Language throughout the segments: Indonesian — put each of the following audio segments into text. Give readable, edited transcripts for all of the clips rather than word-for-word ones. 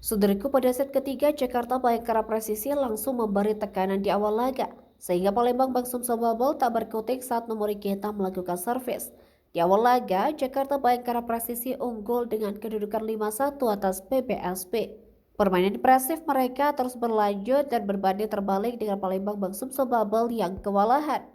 Saudaraku, pada set ketiga Jakarta Bayangkara Presisi langsung memberi tekanan di awal laga, sehingga Palembang Bangsum Sobabel tak berkutik saat memori Keita melakukan servis. Di awal laga, Jakarta Bayangkara Presisi unggul dengan kedudukan 5-1 atas PPSP. Permainan impresif mereka terus berlanjut dan berbanding terbalik dengan Palembang Bangsum Sobabel yang kewalahan.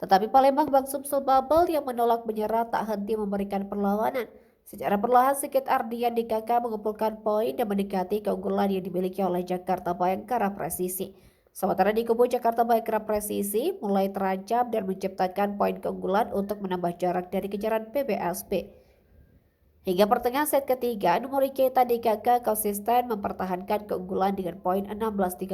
Tetapi Palembang Bangsum Sobabel yang menolak menyerah tak henti memberikan perlawanan. Secara perlahan Sigit Ardian di kakak mengumpulkan poin dan mendekati keunggulan yang dimiliki oleh Jakarta Bayangkara Presisi. Sementara di kubu Jakarta Bayangkara Presisi mulai terancam dan menciptakan poin keunggulan untuk menambah jarak dari kejaran PBSP. Hingga pertengahan set ketiga, Numori Keita di kakak konsisten mempertahankan keunggulan dengan poin 16-13.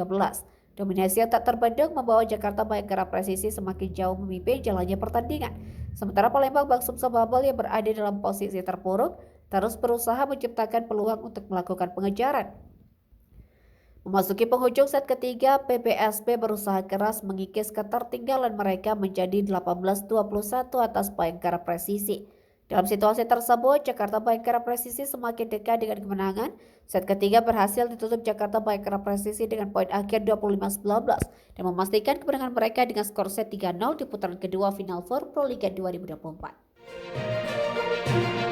Dominasi yang tak terbendung membawa Jakarta Bayangkara Presisi semakin jauh memimpin jalannya pertandingan. Sementara Palembang Bangsum Sobabel yang berada dalam posisi terpuruk terus berusaha menciptakan peluang untuk melakukan pengejaran. Memasuki penghujung set ketiga, PBSP berusaha keras mengikis ketertinggalan mereka menjadi 18-21 atas Bayangkara Presisi. Dalam situasi tersebut, Jakarta Bayangkara Presisi semakin dekat dengan kemenangan. Set ketiga berhasil ditutup Jakarta Bayangkara Presisi dengan poin akhir 25-19 dan memastikan kemenangan mereka dengan skor set 3-0 di putaran kedua Final Four Pro Liga 2024.